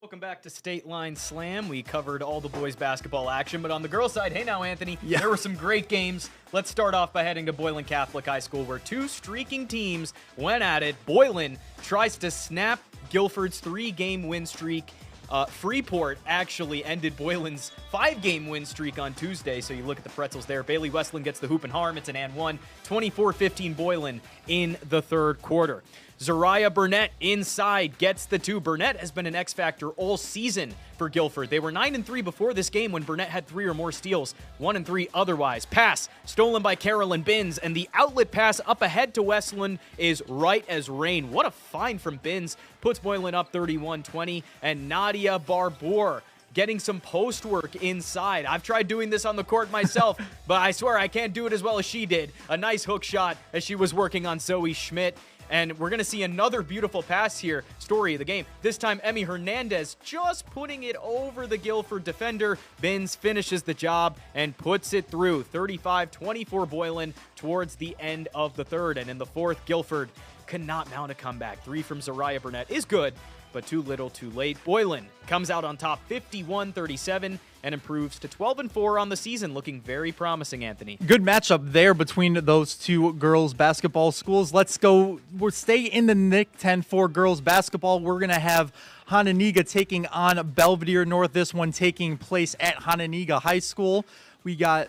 Welcome back to Stateline Slam. We covered all the boys basketball action, but on the girls' side, hey now, Anthony, there were some great games. Let's start off by heading to Boylan Catholic High School, where two streaking teams went at it. Boylan tries to snap Guilford's 3-game win streak. Freeport actually ended Boylan's 5-game win streak on Tuesday, so you look at the pretzels there. Bailey Westland gets the hoop and harm. It's an and one. 24-15 Boylan in the third quarter. Zariah Burnett inside gets the two. Burnett has been an X factor all season for Guilford. They were 9-3 before this game when Burnett had 3 or more steals, 1-3 otherwise. Pass stolen by Carolyn Binns, and the outlet pass up ahead to Westland is right as rain. What a find from Binns. Puts Boylan up 31-20, and Nadia Barbour getting some post work inside. I've tried doing this on the court myself, but I swear I can't do it as well as she did. A nice hook shot as she was working on Zoe Schmidt. And we're going to see another beautiful pass here. Story of the game. This time, Emmy Hernandez just putting it over the Guilford defender. Binns finishes the job and puts it through. 35-24 Boylan towards the end of the third. And in the fourth, Guilford cannot mount a comeback. 3 from Zariah Burnett is good, but too little too late. Boylan comes out on top 51-37 and improves to 12-4 on the season, looking very promising, Anthony. Good matchup there between those two girls basketball schools. Let's go. We'll stay in the NIC 10 for girls basketball. We're going to have Hononegah taking on Belvedere North. This one taking place at Hononegah High School. We got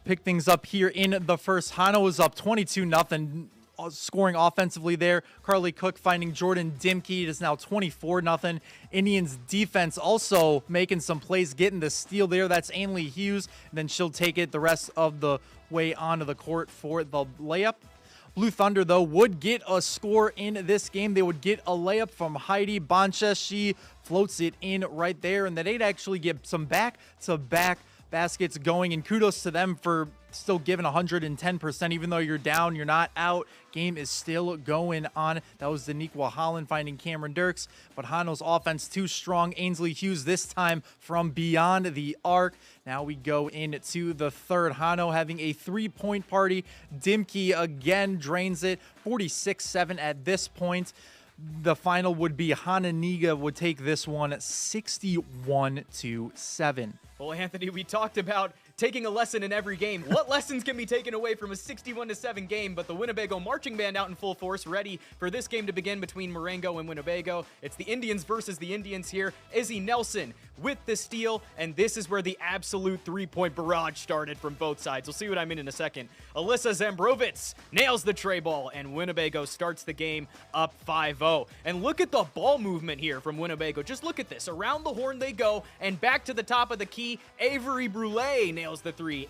pick things up here in the first. Hano is up 22-0. Scoring offensively there. Carly Cook finding Jordan Dimke. It is now 24-0. Indians defense also making some plays, getting the steal there. That's Ainley Hughes. And then she'll take it the rest of the way onto the court for the layup. Blue Thunder, though, would get a score in this game. They would get a layup from Heidi Bonches. She floats it in right there. And they'd actually get some back-to-back baskets going. And kudos to them for still giving 110%. Even though you're down, you're not out. Game is still going on. That was Daniqua Holland finding Cameron Dirks. But Hano's offense too strong. Ainsley Hughes this time from beyond the arc. Now we go into the third. Hano having a 3-point party. Dimke again drains it. 46-7 at this point. The final would be Hononegah would take this one 61-7. Well, Anthony, we talked about taking a lesson in every game. What lessons can be taken away from a 61-7 game? But the Winnebago marching band out in full force, ready for this game to begin between Marengo and Winnebago. It's the Indians versus the Indians here. Izzy Nelson with the steal, and this is where the absolute 3-point barrage started from both sides. We'll see what I mean in a second. Alyssa Zambrovitz nails the tray ball, and Winnebago starts the game up 5-0. And look at the ball movement here from Winnebago. Just look at this. Around the horn they go, and back to the top of the key. Avery Brule nails the 3.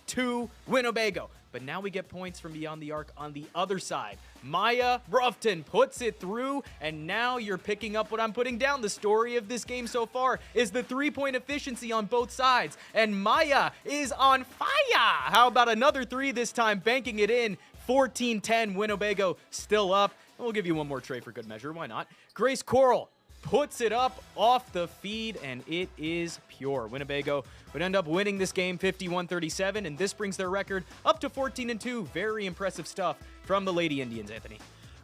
8-2 Winnebago. But now we get points from beyond the arc on the other side. Maya Ruffton puts it through, and now you're picking up what I'm putting down. The story of this game so far is the 3-point efficiency on both sides, and Maya is on fire. How about another 3 this time, banking it in. 14-10, Winnebago still up. We'll give you one more tray for good measure. Why not? Grace Coral puts it up off the feed, and it is pure. Winnebago would end up winning this game 51-37, and this brings their record up to 14-2. Very impressive stuff from the Lady Indians, Anthony.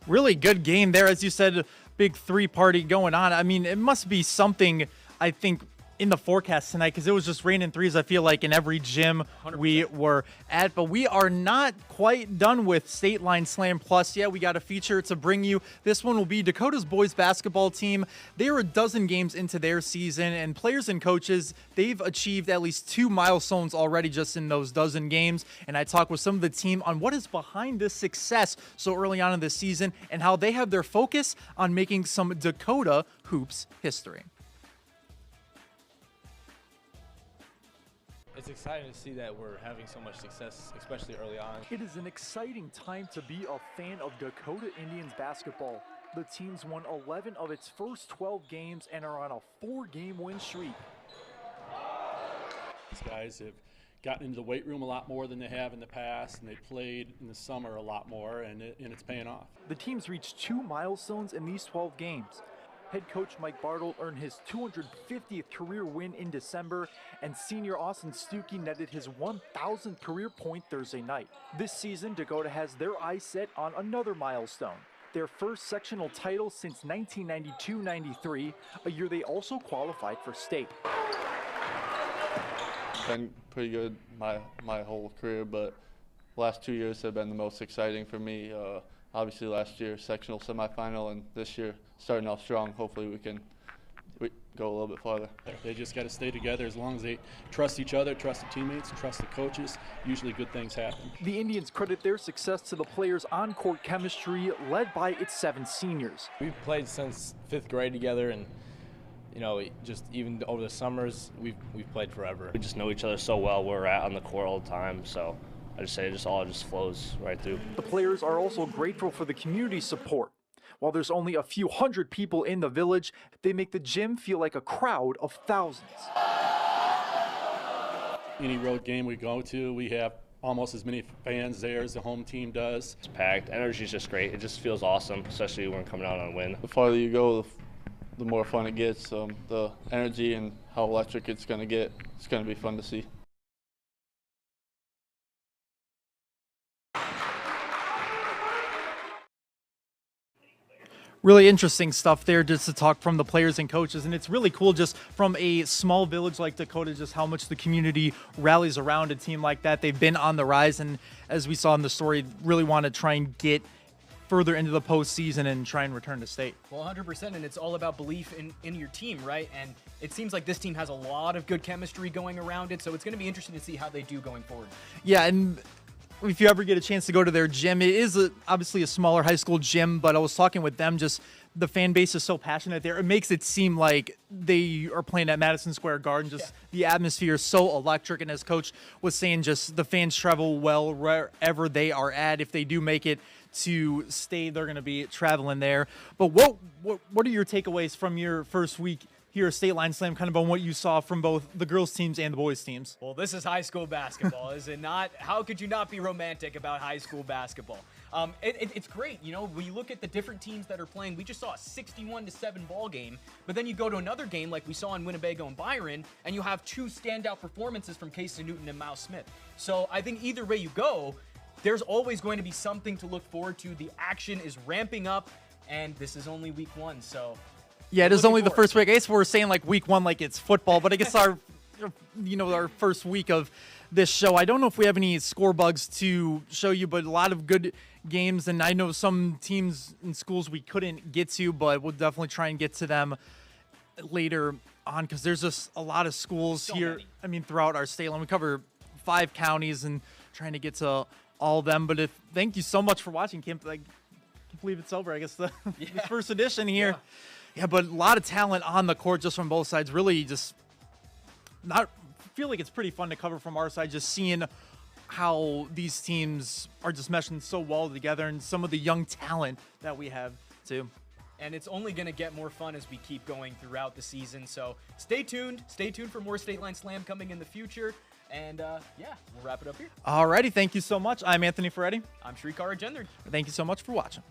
Really good game there. As you said, big 3-party going on. I mean, it must be something, I think, in the forecast tonight, because it was just raining 3s, I feel like, in every gym 100%. We were at. But we are not quite done with Stateline Slam Plus yet. We got a feature to bring you. This one will be Dakota's boys basketball team. They are a dozen games into their season, and players and coaches, they've achieved at least 2 milestones already just in those dozen games. And I talked with some of the team on what is behind this success so early on in the season and how they have their focus on making some Dakota hoops history. It's exciting to see that we're having so much success, especially early on. It is an exciting time to be a fan of Dakota Indians basketball. The team's won 11 of its first 12 games and are on a 4-game win streak. These guys have gotten into the weight room a lot more than they have in the past, and they played in the summer a lot more, and it's paying off. The team's reached 2 milestones in these 12 games. Head coach Mike Bartle earned his 250th career win in December, and senior Austin Stuckey netted his 1,000th career point Thursday night. This season, Dakota has their eyes set on another milestone. their first sectional title since 1992-93, a year they also qualified for state. Been pretty good my whole career, but last 2 years have been the most exciting for me. Obviously last year sectional semifinal, and this year starting off strong. Hopefully we go a little bit farther. They just got to stay together. As long as they trust each other, trust the teammates, trust the coaches, usually good things happen. The Indians credit their success to the players' on-court chemistry led by its 7 seniors. We've played since 5th grade together, and just even over the summers, we've played forever. We just know each other so well. We're on the court all the time, so I just say it all flows right through. The players are also grateful for the community support. While there's only a few hundred people in the village, they make the gym feel like a crowd of thousands. Any road game we go to, we have almost as many fans there as the home team does. It's packed. Energy's just great. It just feels awesome, especially when we're coming out on a win. The farther you go, the more fun it gets. The energy and how electric it's going to get, it's going to be fun to see. Really interesting stuff there just to talk from the players and coaches, and it's really cool just from a small village like Dakota, just how much the community rallies around a team like that. They've been on the rise, and as we saw in the story, really want to try and get further into the postseason and try and return to state. Well, 100%, and it's all about belief in your team, right? And it seems like this team has a lot of good chemistry going around it, so it's going to be interesting to see how they do going forward. Yeah, and if you ever get a chance to go to their gym, it is obviously a smaller high school gym, but I was talking with them, just the fan base is so passionate there. It makes it seem like they are playing at Madison Square Garden. Just the atmosphere is so electric, and as Coach was saying, just the fans travel well wherever they are at. If they do make it to stay, they're going to be traveling there. But what are your takeaways from your first week here at Stateline Slam, kind of on what you saw from both the girls teams and the boys teams? Well, this is high school basketball, is it not? How could you not be romantic about high school basketball? It's great, when you look at the different teams that are playing. We just saw a 61-7 ball game, but then you go to another game like we saw in Winnebago and Byron, and you have 2 standout performances from Casey Newton and Mouse Smith. So I think either way you go, there's always going to be something to look forward to. The action is ramping up, and this is only week 1, so yeah, it is only the first week. I guess we're saying like week 1 like it's football, but I guess our first week of this show. I don't know if we have any score bugs to show you, but a lot of good games, and I know some teams and schools we couldn't get to, but we'll definitely try and get to them later on because there's just a lot of schools here. I mean, throughout our state line, we cover 5 counties and trying to get to all of them. But thank you so much for watching. Can't believe it's over. I guess the first edition here. Yeah, but a lot of talent on the court just from both sides. Really just feel like it's pretty fun to cover from our side, just seeing how these teams are just meshing so well together and some of the young talent that we have too. And it's only going to get more fun as we keep going throughout the season. So stay tuned. Stay tuned for more Stateline Slam coming in the future. And we'll wrap it up here. Alrighty, thank you so much. I'm Anthony Ferretti. I'm Shrikar Agender. Thank you so much for watching.